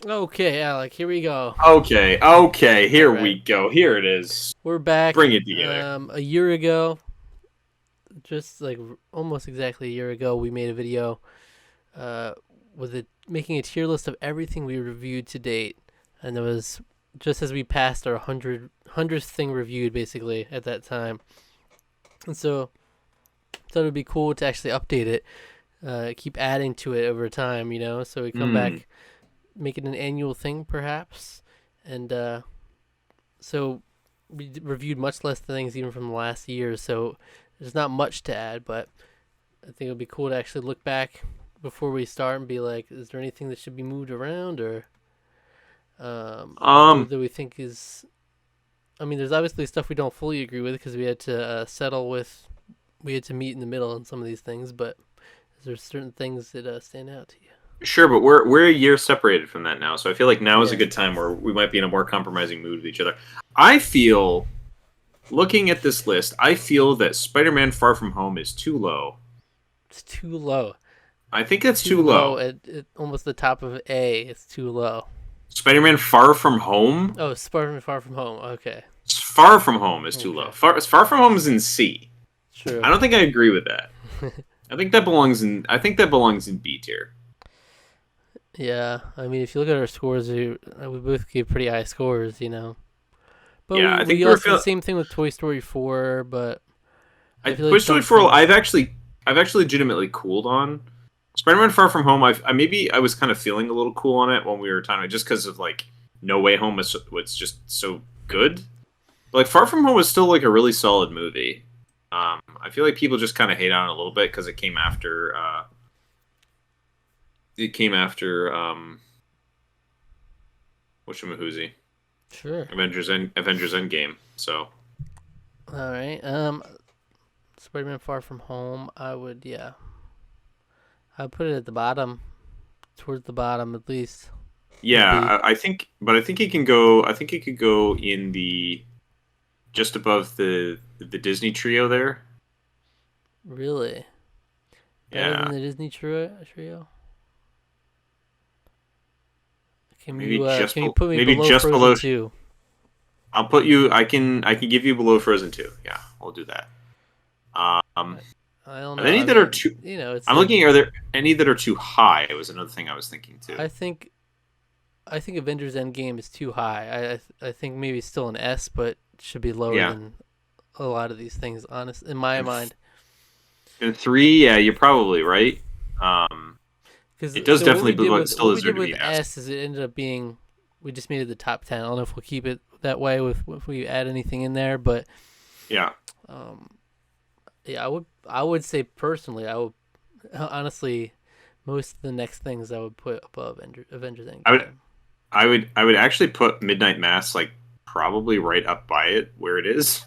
Okay, Alec, here we go. Okay, All here right. we go. Here it is. We're back. Bring it together. A year ago, just like almost exactly a year ago, we made a video uh, with it making a tier list of everything we reviewed to date. And it was just as we passed our hundredth thing reviewed, basically, at that time. And so I thought it would be cool to actually update it, keep adding to it over time, So we come Hmm. back, make it an annual thing, perhaps. And so we reviewed much less things even from the last year, so there's not much to add. But I think it would be cool to actually look back before we start and be like, is there anything that should be moved around, or what Um. do we think is? I mean, there's obviously stuff we don't fully agree with because we had to settle with, we had to meet in the middle on some of these things. But is there certain things that stand out to you? Sure, but we're a year separated from that now, so I feel like now is a Yeah, good time where we might be in a more compromising mood with each other. I feel, looking at this list, I feel that Spider-Man: Far From Home is too low. it's too low. I think that's Too too low low. at almost the top of A. It's too low. Spider-Man: Far From Home. Oh, Spider-Man Far From Home. Okay, Far From Home is too low. okay, Far From Home is in C. true. I don't think I agree with that. I think that belongs in. I think that belongs in B tier. Yeah, I mean, if you look at our scores, we both gave pretty high scores. But Yeah, we, I think we we were also the feeling. same thing with Toy Story 4. But I feel Toy like Story some 4. things. I've actually legitimately cooled on Spider-Man: Far From Home. I was kind of feeling a little cool on it when we were talking, just because of like No Way Home was just so good. But, like Far From Home was still like a really solid movie. I feel like people just kind of hate on it a little bit because it came after. Whatchamahoozy, Sure. Avengers Endgame. So All right. Spider-Man Far From Home. Yeah. I'd put it at the bottom, towards the bottom at least, in B. yeah, I think, but I think it can go. I think it could go in the just above the Disney trio there. Really, better than Yeah, the Disney trio. Can you put me maybe below just Frozen below. 2? I'll put you. I can give you below Frozen 2. Yeah, we'll do that. I, I don't Are there know. any I that are mean, too? it's I'm like looking. Are there any that are too high? It was another thing I was thinking too. I think I think Avengers Endgame is too high. I think maybe still an S, but should be lower Yeah, than a lot of these things. Honest, in my and mind, and three. Yeah, you're probably right. Um, it because does so what definitely, we did but it with still what we did deserve to be with an S. S is it ended up being we just made it the top 10. I don't know if we'll keep it that way with if we add anything in there, but Yeah. um, yeah, I would say personally, I would honestly most of the next things I would put above Avengers I would Endgame. I would actually put Midnight Mass like probably right up by it where it is.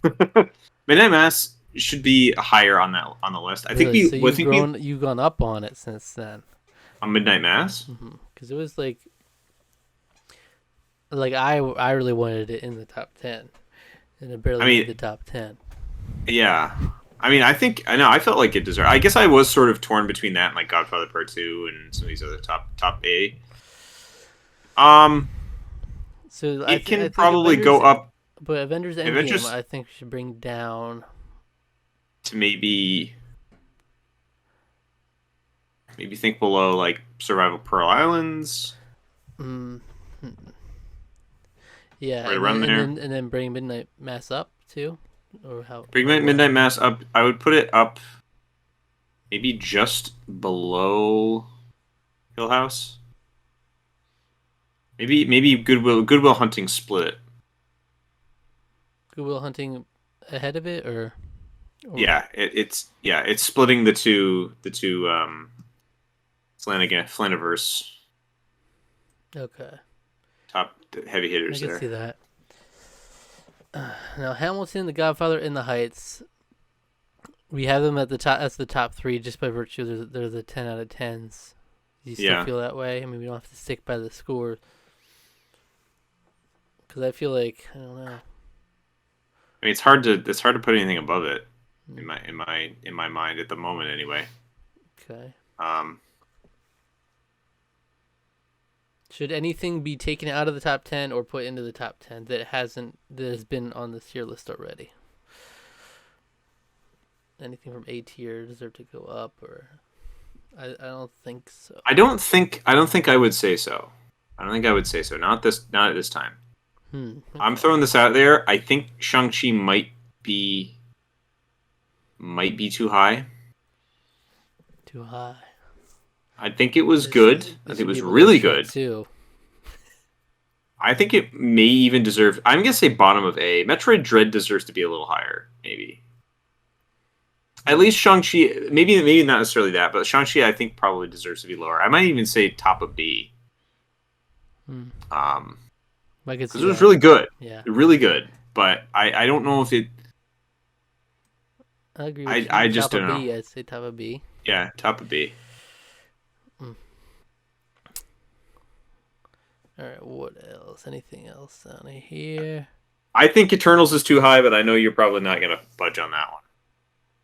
Midnight Mass should be higher on that on the list. Really, so I think we you've gone up on it since then. on Midnight Mass. Because it was like I really wanted it in the top 10, and it I barely mean, made the top 10. yeah. I mean, I know I felt like it deserved. I guess I was sort of torn between that and like Godfather Part 2 and some of these other top A. Um, So it I can think probably go up. Avengers Endgame Avengers I think we should bring down. to maybe think below like Survival Pearl Islands, Mm, yeah, right around there. and then bring Midnight Mass up too, or how Bring or what? Midnight Mass up. I would put it up maybe just below Hill House. Maybe Goodwill Hunting split it. Good Will Hunting ahead of it, or Yeah, it's splitting the two Flanaverse okay, top heavy I hitters can there. see that. Now Hamilton, The Godfather, In the Heights. We have them at the top. That's the top three, just by virtue they're the 10 out of 10s. Do you still Yeah, feel that way? I mean, we don't have to stick by the score because I feel like I don't know. I mean it's hard to put anything above it Hmm, in my mind at the moment anyway. okay, Um, Should anything be taken out of the top 10 or put into the top 10 that has been on this tier list already? Anything from A tier deserve to go up, or I don't think so. I don't think I would say so. I don't think I would say so. Not at this time. Okay. I'm throwing this out there. I think Shang-Chi might be too high. Too high. I think it was good. I think it was really good too. I think it may even deserve. I'm gonna say bottom of A. Metroid Dread deserves to be a little higher, maybe. At least Shang-Chi, maybe not necessarily that, but Shang-Chi I think probably deserves to be lower. I might even say top of B. Because it was really good. Yeah, really good. But I don't know if it. I agree with you. I just don't know. I'd say top of B. Yeah, top of B. All right, what else? Anything else down here? I think Eternals is too high, but I know you're probably not going to budge on that one.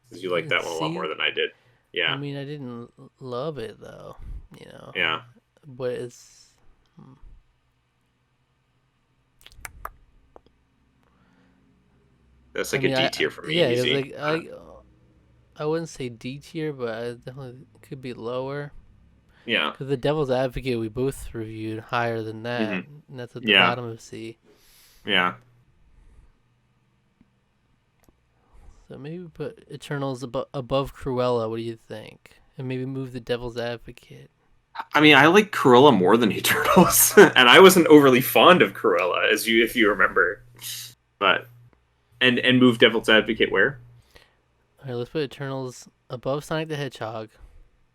Because you like that one a lot more than I did. Yeah. I mean, I didn't love it, though. Yeah. But it's... That's like a D tier for me. Yeah, easy. I wouldn't say D tier, but I definitely could be lower. Yeah. Because the Devil's Advocate we both reviewed higher than that, and that's at the bottom of C. Yeah. So maybe put Eternals above Cruella. What do you think? And maybe move the Devil's Advocate. I mean, I like Cruella more than Eternals, and I wasn't overly fond of Cruella, if you remember. But and move Devil's Advocate where? All right, let's put Eternals above Sonic the Hedgehog.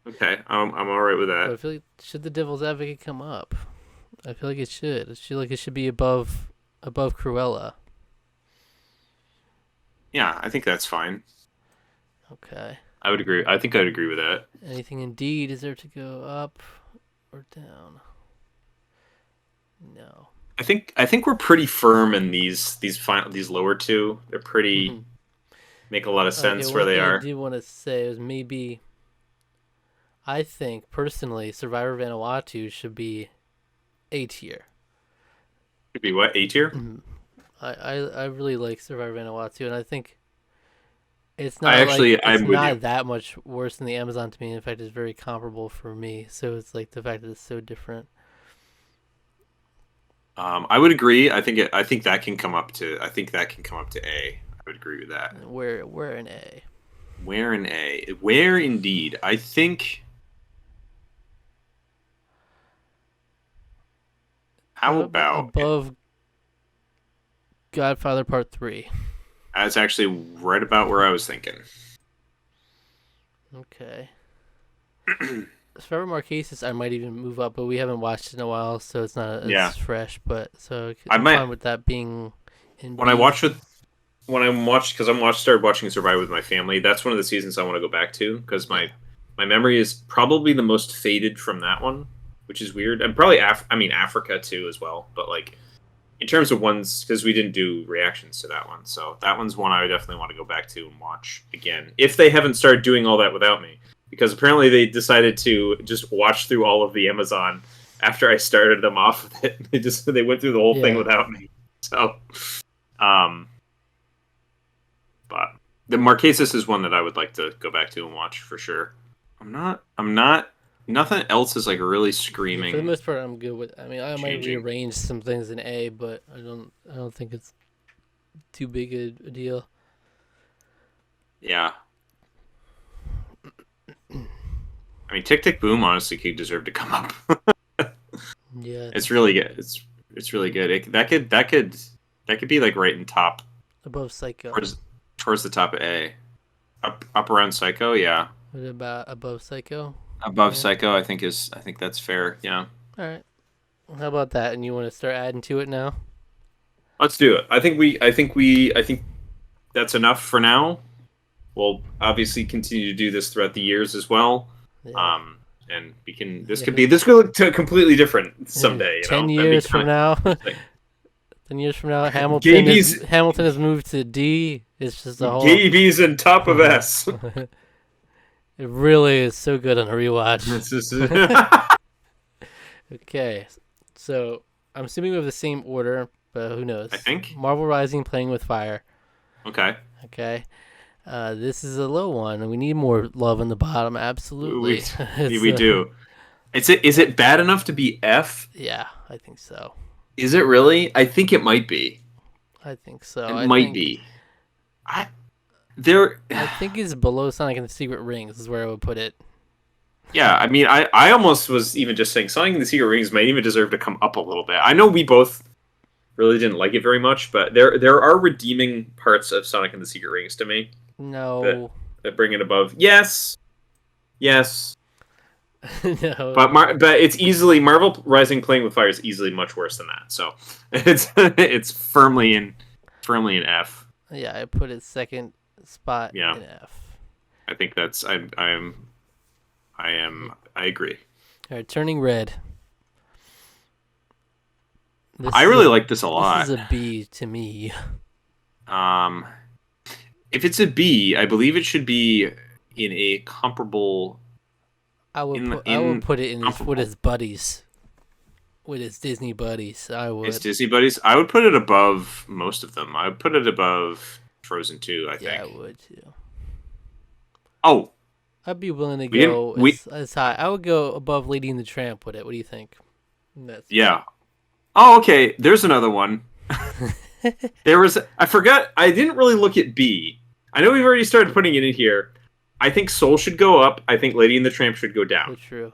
Okay, I'm all right with that. But I feel like should the Devil's Advocate come up? I feel like it should. I feel like it should be above Cruella. Yeah, I think that's fine. Okay. I would agree. I think I'd agree with that. Anything in D deserve to go up or down? No. I think we're pretty firm in these lower two. They're pretty make a lot of sense where they are. I do want to say is maybe I think personally Survivor Vanuatu should be A tier. Should be what? A tier? Mm-hmm. I really like Survivor Vanuatu, and I think it's not not that much worse than the Amazon to me. In fact, it's very comparable for me. So it's like the fact that it's so different. I would agree. I think that can come up to. I think that can come up to A. I would agree with that. Where in A? Where in A? Where indeed? I think. How about above Godfather Part 3? That's actually right about where I was thinking. Okay. Survivor Marquesas, I might even move up, but we haven't watched it in a while, so it's not as fresh. But so I'm fine with that being in. When I started watching Survivor with my family. That's one of the seasons I want to go back to because my memory is probably the most faded from that one, which is weird. And probably Africa too as well. But like in terms of ones, because we didn't do reactions to that one, so that one's one I definitely want to go back to and watch again if they haven't started doing all that without me. Because apparently they decided to just watch through all of the Amazon after I started them off with it. They went through the whole thing without me. So, but the Marquesas is one that I would like to go back to and watch for sure. I'm not. Nothing else is like really screaming. For the most part, I'm good with. I mean, I might rearrange some things in A, but I don't think it's too big a deal. Yeah. I mean, Tick Tick Boom honestly could deserve to come up. Yeah, it's really good. It's really good. That could be like right in top above Psycho. Towards the top of A, up around Psycho. Yeah. What about above Psycho? Above Psycho, I think that's fair. Yeah. All right. How about that? And you want to start adding to it now? Let's do it. I think that's enough for now. We'll obviously continue to do this throughout the years as well. Yeah. And we can. This could look completely different someday. 10 years from now. 10 years from now, Hamilton has moved to D. It's just a whole. Gaby's in top of S. It really is so good on a rewatch. Okay. So I'm assuming we have the same order, but who knows? I think. Marvel Rising, Playing with Fire. Okay. Okay. This is a low one, and we need more love on the bottom. Absolutely. We do. Is it bad enough to be F? Yeah, I think so. Is it really? I think it might be. I think so. It I might think, be. There. I think it's below Sonic and the Secret Rings is where I would put it. Yeah, I mean, I almost was even just saying Sonic and the Secret Rings might even deserve to come up a little bit. I know we both really didn't like it very much, but there are redeeming parts of Sonic and the Secret Rings to me No. that bring it above. Yes. No. But it's easily Marvel Rising Playing with Fire is easily much worse than that. So it's firmly in F. Yeah, I put it second spot in F. I think that's I agree. All right, Turning Red. I really like this a lot. This is a B to me. If it's a B, I believe it should be in a comparable. I would put it in with his buddies, with his Disney buddies. I would. His Disney buddies. I would put it above most of them. I would put it above Frozen 2. I think. Yeah, I would too. Oh. I'd be willing to go as high. I would go above Lady and the Tramp with it. What do you think? Yeah. Oh, okay. There's another one. I forgot. I didn't really look at B. I know we've already started putting it in here. I think Soul should go up. I think Lady and the Tramp should go down. Oh, true.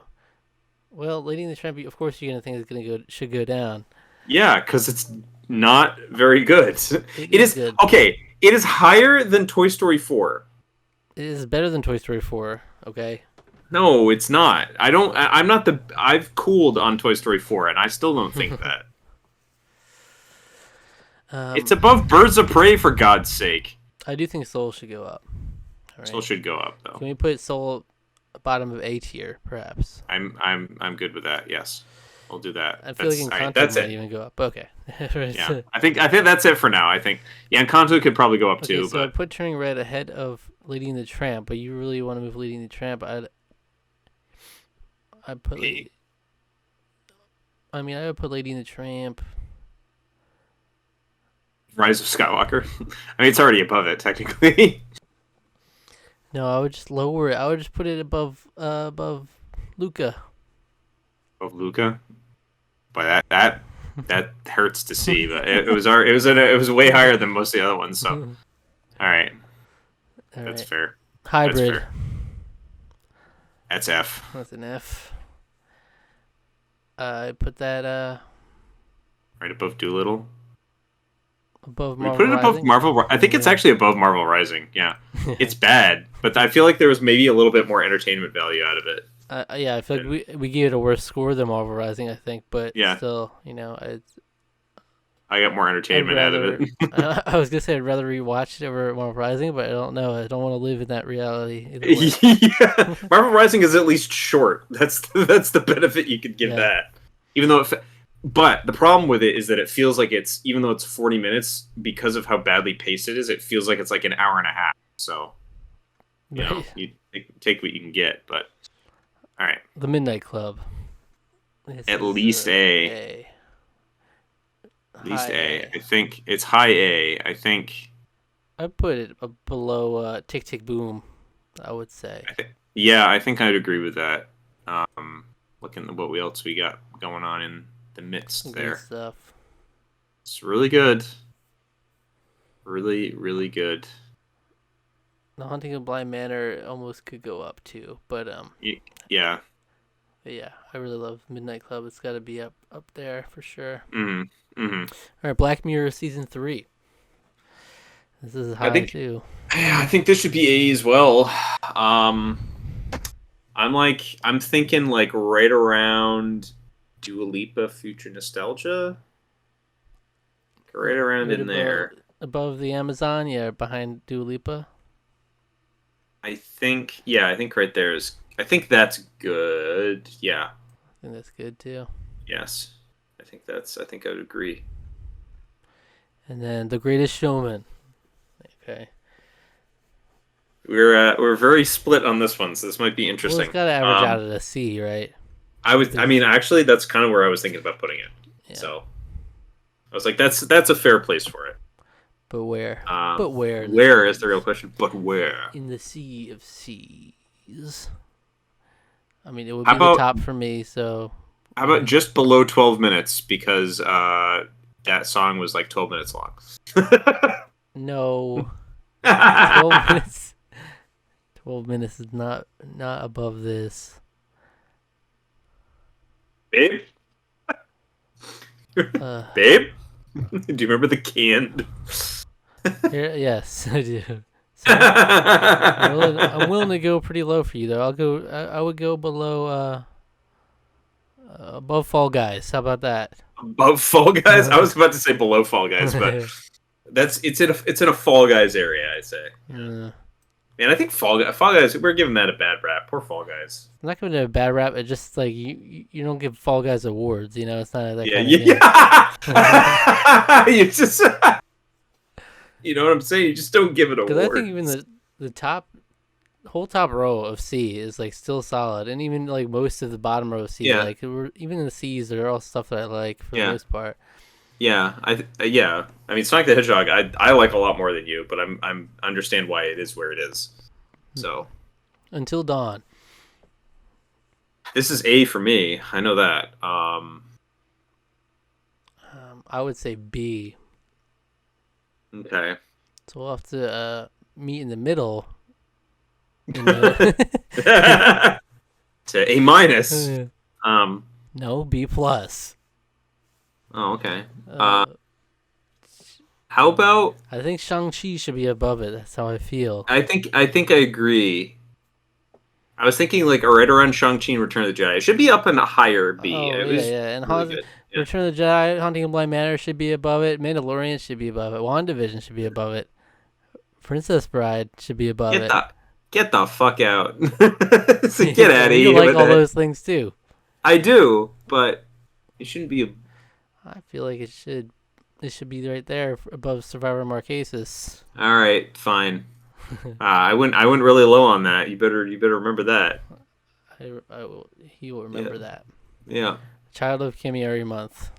Well, Lady and the Tramp, of course, you're gonna think should go down. Yeah, because it's not very good. It is good. Okay. It is higher than Toy Story 4. It is better than Toy Story 4. Okay. No, it's not. I've cooled on Toy Story 4, and I still don't think that. It's above Birds of Prey, for God's sake. I do think Soul should go up. All right. Soul should go up, though. Can we put Soul bottom of A tier, perhaps? I'm good with that. Yes, we'll do that. I feel like Encanto might even go up. Okay. Yeah, I think that's it for now. I think Encanto could probably go up too. So but I put Turning Red ahead of Lady and the Tramp, but you really want to move Lady and the Tramp? I would put Lady and the Tramp. Rise of Skywalker. I mean, it's already above it technically. No, I would just lower it. I would just put it above Luca. Above Luca. But that hurts to see. But it was way higher than most of the other ones. So, all right, that's fair. Hybrid. That's fair. That's F. That's an F. I put that right above Doolittle. Above we Marvel put it above Rising? Marvel. I think it's actually above Marvel Rising. Yeah, it's bad, but I feel like there was maybe a little bit more entertainment value out of it. Yeah, I feel like we gave it a worse score than Marvel Rising. I think, but yeah. Still, I got more entertainment out of it. I was gonna say I'd rather rewatch it over Marvel Rising, but I don't know. I don't want to live in that reality. Yeah, Marvel Rising is at least short. That's the benefit you could give that. Even though, but the problem with it is that it feels like even though it's 40 minutes, because of how badly paced it is, it feels like it's like an hour and a half. So, you take what you can get. But all right, The Midnight Club. At least A. At least A. I think it's high A. I think. I'd put it below Tick Tick Boom, I would say. I think I'd agree with that. Looking at what else we got going on in the midst there. Stuff. It's really good. Really, really good. The Haunting of Bly Manor almost could go up too, but yeah. But yeah, I really love Midnight Club. It's got to be up there for sure. Mm-hmm. Mm-hmm. All right, Black Mirror season 3. This is high too. Yeah, I think this should be A as well. I'm thinking like right around Dua Lipa, Future Nostalgia. Right around in there. Above the Amazon, behind Dua Lipa. I think right there is. I think that's good. Yeah. I think that's good too. Yes. I think I would agree. And then The Greatest Showman. Okay. We're very split on this one, so this might be interesting. Well, it's got to average out at a C, right? Actually, that's kind of where I was thinking about putting it. Yeah. So I was like, that's a fair place for it. But where? But where? Where is the real question? But where? In the sea of seas. I mean, it would How be the about top for me. So how about just below 12 minutes because that song was like 12 minutes long. no, 12 minutes. 12 minutes is not above this. Babe? Uh, Babe? Do you remember the canned? yes, I do. So I'm willing to go pretty low for you though. I would go below above Fall Guys. How about that? Above Fall Guys? I was about to say below Fall Guys, but it's in a Fall Guys area, I'd say. Yeah. Man, I think Fall Guys, we're giving that a bad rap. Poor Fall Guys. I'm not giving it a bad rap. It's just like you don't give Fall Guys awards. You know, it's not that Yeah, kind of game. yeah. You just, you know what I'm saying? You just don't give it awards. Because I think even the whole top row of C is like still solid, and even like most of the bottom row of C, Yeah. like even in the C's, they're all stuff that I like for the most part. Yeah, yeah. I mean, Sonic the Hedgehog, I like a lot more than you, but I'm understand why it is where it is. So Until Dawn. this is A for me. I know that. I would say B. Okay. So we'll have to meet in the middle. To A minus. No, B plus. Oh, okay. How about? I think Shang-Chi should be above it. That's how I feel. I think I agree. I was thinking like right around Shang-Chi and Return of the Jedi. It should be up in a higher B. Oh, It yeah, was yeah. And really good. Yeah. Return of the Jedi, Haunting of Bly Manor should be above it. Mandalorian should be above it. WandaVision should be above it. Princess Bride should be above it. Get the fuck out. So get out of here. You like all those things too. I do, but it shouldn't be. I feel like it should be right there above Survivor Marquesas. All right, fine. I went really low on that. You better remember that. I will. He will remember that. Yeah. Child of Kamiari month.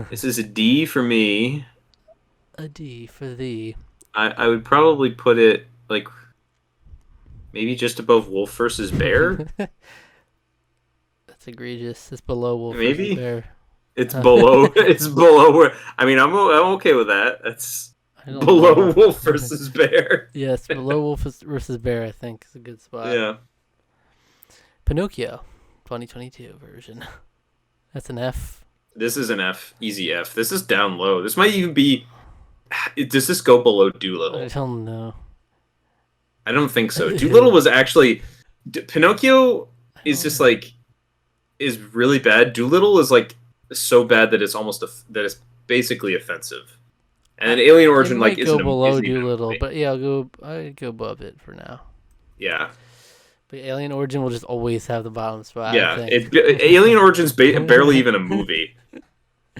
This is a D for me. A D for thee. I would probably put it like maybe just above Wolf versus Bear. That's egregious. It's below Wolf Maybe? versus Bear. It's below. It's below where. I mean, I'm okay with that. That's below Wolf versus Bear. Yes, below Wolf versus Bear. I think is a good spot. Yeah. Pinocchio, 2022 version. That's an F. This is an F. Easy F. This is down low. This might even be. Does this go below Doolittle? I don't know. I don't think so. Doolittle was actually. Pinocchio is just like. Is really bad. Doolittle is like so bad that it's almost that it's basically offensive. And then Alien Origin like go below isn't Doolittle, but yeah, I'd go above it for now. Yeah. But Alien Origin will just always have the bottom spot. Yeah, Alien Origin's barely even a movie.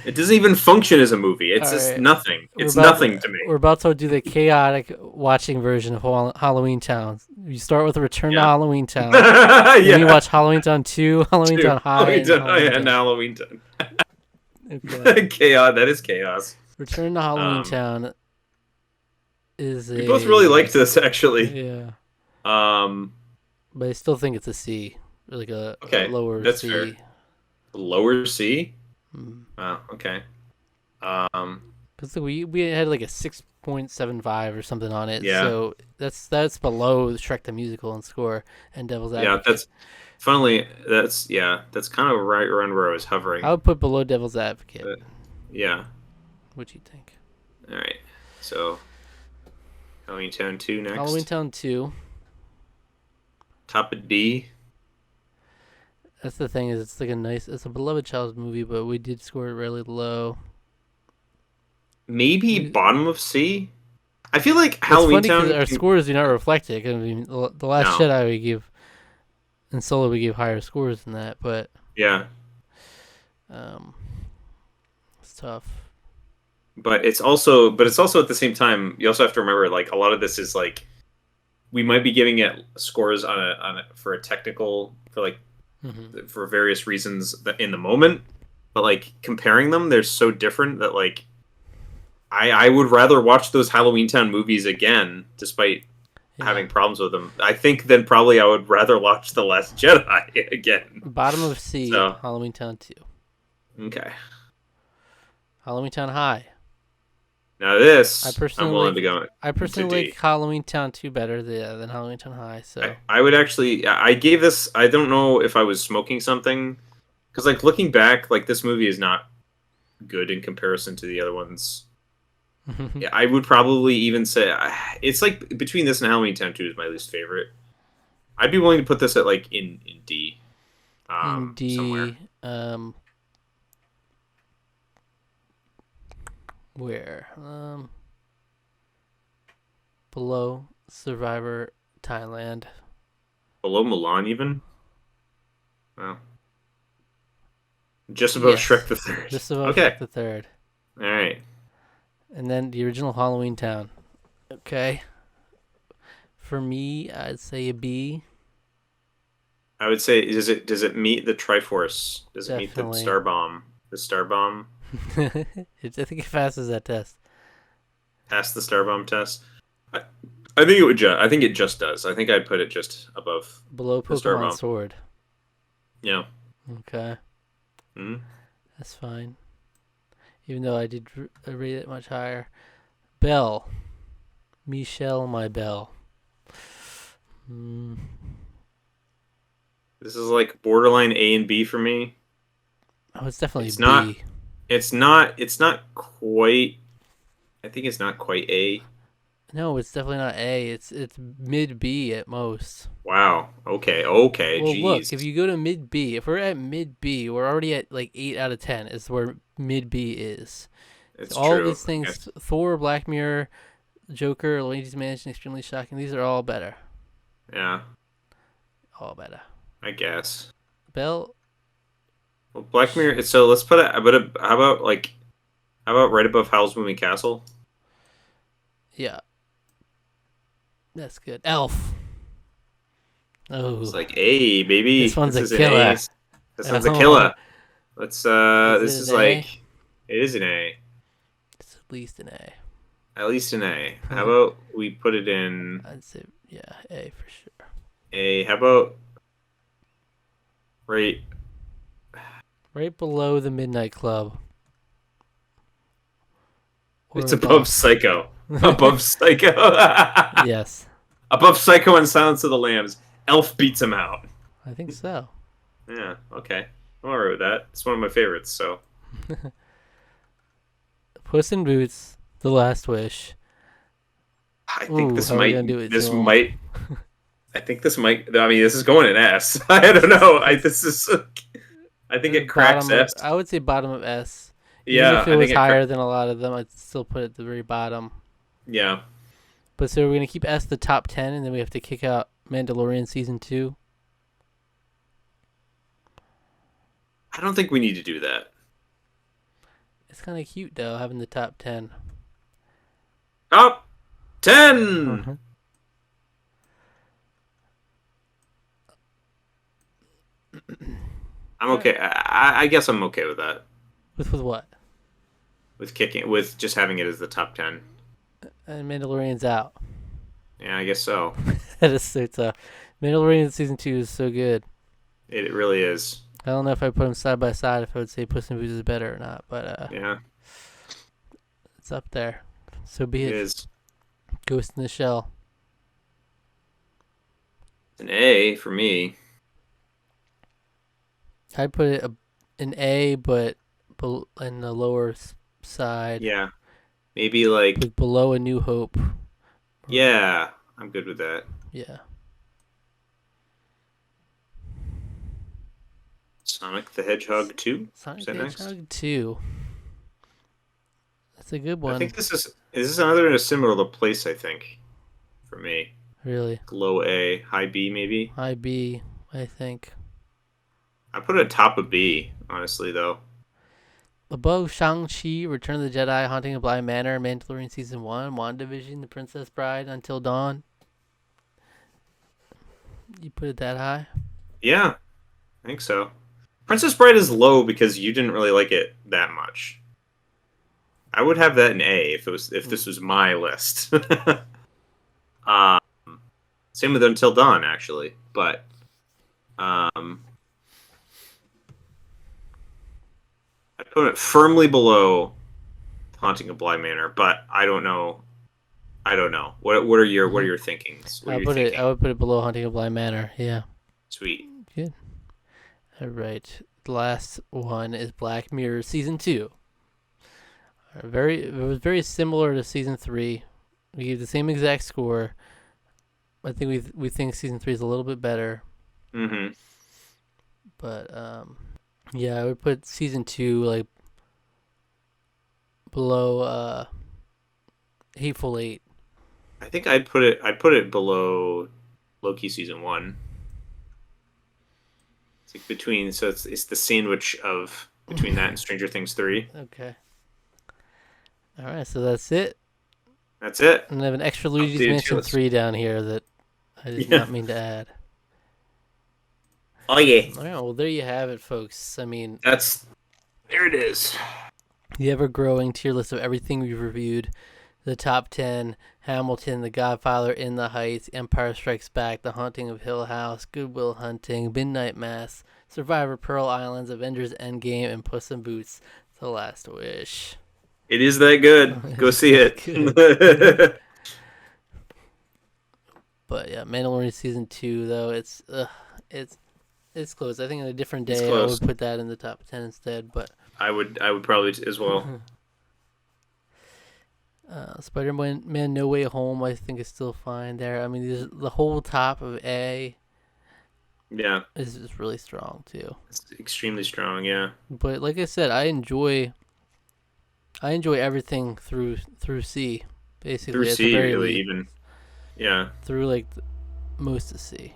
It doesn't even function as a movie. It's just nothing. It's nothing to me. We're about to do the chaotic watching version of Halloween Town. You start with Return to Halloween Town. Then you watch Halloween Town 2, Halloween Town High, and Halloween Town. Chaos. That is chaos. Return to Halloween Town is we both really liked this, actually. Yeah. But I still think it's a C, like a lower that's C. Fair. Lower C. Mm. Wow. Okay. Because we had like a 6.75 or something on it. Yeah. So that's below Shrek the Musical in score and Devil's Advocate. Yeah, that's kind of right around where I was hovering. I would put below Devil's Advocate. Yeah. What do you think? All right. So Halloween Town 2 next. Halloween Town 2. Top of D. That's the thing, is it's a beloved childhood movie, but we did score it really low. Maybe bottom of C. I feel like Halloween Town. Our scores do not reflect it. I mean, the Last Jedi we give, and Solo we give higher scores than that, but yeah, it's tough. But it's also at the same time, you also have to remember, like, a lot of this is like we might be giving it scores for a technical, for like for various reasons in the moment. but like comparing them, they're so different that like I would rather watch those Halloween Town movies again, despite Yeah. having problems with them. I think then probably I would rather watch The Last Jedi again. Bottom of C, So Halloween Town 2. okay, Halloween Town High. now I this I'm personally willing like to go I to personally like D. Halloween Town 2 better than Halloween Town High. So I would actually I gave this. I don't know if I was smoking something because like looking back, like this movie is not good in comparison to the other ones. Yeah, I would probably even say it's like between this and Halloween Town 2 is my least favorite. I'd be willing to put this at like in D, in somewhere D, where below Survivor Thailand. below Milan even. Well, just above Yes, Shrek the Third. just above Okay, Shrek the Third, all right. and then the original Halloween Town. Okay, for me, I'd say a B. I would say does it meet the Triforce? Does it meet the Definitely. Star Bomb? The Star Bomb I think it passes that test. past the Star Bomb test. I, I think it would. I think it just does. I think I'd put it just above Below the Star Pokemon Bomb. Sword. Yeah. Okay, Hmm. that's fine. Even though I did rate it much higher. Belle. Michelle, my Belle. Mm, This is like borderline A and B for me. oh, it's definitely It's not. B. It's not. It's not quite. I think it's not quite A. No, it's definitely not A. It's mid B at most. Wow. Okay. Okay. Well, look, if Jeez. you go to mid B, if we're at mid B, we're already at like 8 out of 10 is where mid B is. So It's all of true. these Okay. things, Thor, Black Mirror, Joker, Luigi's Mansion, Extremely Shocking, these are all better. Yeah. All better. I guess. Belle, Well, Black Mirror. So let's put it. But how about like? How about right above Howl's Moving Castle? yeah, that's good. Elf. It's Oh, like A, baby. this one's This a is an A. killer. This one's a Oh, killer. Let's. is This it is an A? like. It is an A. It's at least an A. At least an A. How about we put it in I'd say, yeah, A for sure. A? How about right? Right below the Midnight Club. Or It's above Psycho. Above Psycho. Yes, Above Psycho and Silence of the Lambs. Elf beats him out. I think so. Yeah. Okay. I'm alright with that. It's one of my favorites. So Puss in Boots, The Last Wish. I think Ooh, this how are we gonna do might. it This to 'em? might. I think this might. I mean, this is going in S. I don't know. This is. I think it cracks Bottom of, S. I would say bottom of S. Even Yeah, if it I was think it. higher than a lot of them, I'd still put it at the very bottom. Yeah. But so we're gonna keep S the top 10, and then we have to kick out Mandalorian season 2. I don't think we need to do that. It's kind of cute though, having the top 10. Top 10. I'm okay. I guess I'm okay with that. With what? With just having it as the top 10. And Mandalorian's out. Yeah, I guess so. That is so tough. Mandalorian season 2 is so good. It really is. I don't know if I put them side by side if I would say Puss in Boots is better or not, but Yeah, it's up there. So be it it. is. Ghost in the Shell. An A for me. I'd put it an A, but in the lower side, Yeah, maybe like with below A New Hope. yeah. I'm good with that. Yeah. Sonic the Hedgehog 2. Sonic Is the that next? Hedgehog 2. That's a good I one. think this is another in a similar place. I think for me, Really. low A, high B maybe. High B, I think. I put it top of B, honestly though. Above Shang-Chi, Return of the Jedi, Haunting of Bly Manor, Mandalorian Season 1, WandaVision, The Princess Bride, Until Dawn. You put it that high? Yeah, I think so. Princess Bride is low because you didn't really like it that much. I would have that in A if this was my list. um, Same with Until Dawn, actually, but I put it firmly below Haunting of Bly Manor, but I don't know. I don't know. What are your thinkings? What are you thinking? I would put it below Hunting of Bly Manor. Yeah. Sweet. Good. All right. The last one is Black Mirror season 2. It was very similar to season 3. We gave the same exact score. I think we think season 3 is a little bit better. Mm-hmm. But yeah, I would put season 2 like below Hateful Eight. I think I'd put it below Loki season 1. It's like between, so it's the sandwich of between that and Stranger Things 3. Okay. All right, so that's it. That's it. And I have an extra Luigi's Mansion 3 down here that I did not mean to add. Oh yeah. All right, well there you have it, folks. I mean, there it is. The ever-growing tier list of everything we've reviewed. The top 10, Hamilton, The Godfather, In the Heights, Empire Strikes Back, The Haunting of Hill House, Good Will Hunting, Midnight Mass, Survivor, Pearl Islands, Avengers Endgame, and Puss in Boots, The Last Wish. It is that good. Go see it. But yeah, Mandalorian season 2 though, it's close. I think on a different day I would put that in the top 10 instead, but I would probably as well. Spider-Man No Way Home I think is still fine there. I mean, the whole top of A is really strong too. It's extremely strong, yeah. But like I said, I enjoy everything through C, basically. Through C, really, even. Yeah. Through like most of C,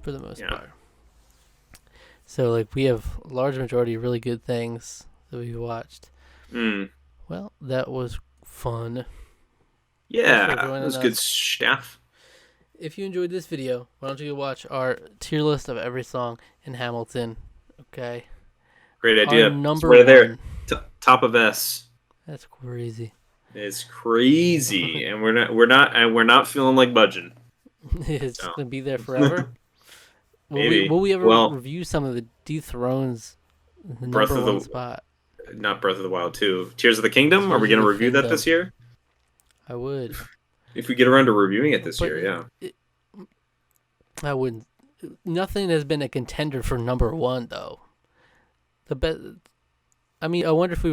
for the most part. So like we have a large majority of really good things that we've watched. Well, that was fun. Yeah, that was good stuff. If you enjoyed this video, why don't you watch our tier list of every song in Hamilton? Okay. Great idea. Our number right one. There. Top of S. That's crazy. It's crazy, and we're not feeling like budging. It's gonna be there forever. Maybe. Will we ever review some of the dethrones? The number one spot. Not Breath of the Wild 2. Tears of the Kingdom? Are we going to review that this year? I would. If we get around to reviewing it this year, yeah. I wouldn't. Nothing has been a contender for number 1, though. I mean, I wonder if we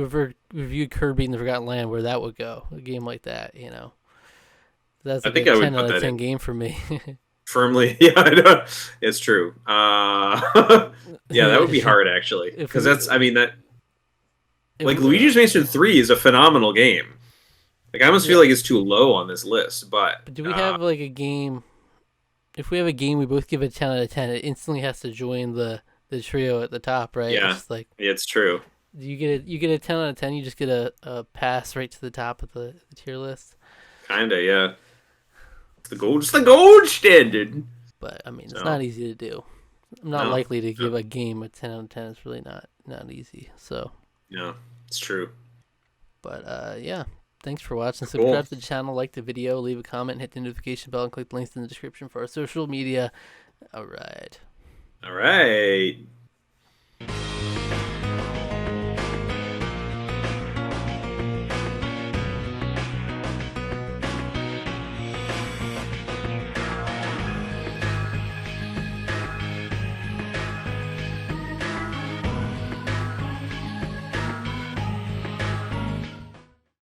reviewed Kirby in the Forgotten Land, where that would go. A game like that, That's like a 10 out of 10 game for me. Firmly. Yeah, I know. It's true. Yeah, that would be hard, actually. Because Luigi's Mansion 3 is a phenomenal game. Like, I almost feel like it's too low on this list, but do we have like a game? If we have a game, we both give it 10 out of 10. It instantly has to join the trio at the top, right? Yeah, it's true. You get a 10 out of 10. You just get a pass right to the top of the tier list. Kinda, yeah. It's the gold standard. But I mean, it's not easy to do. I'm not likely to give a game a 10 out of 10. It's really not easy. So. Yeah, it's true. But yeah, thanks for watching. Subscribe to the channel, like the video, leave a comment, hit the notification bell, and click the links in the description for our social media. All right.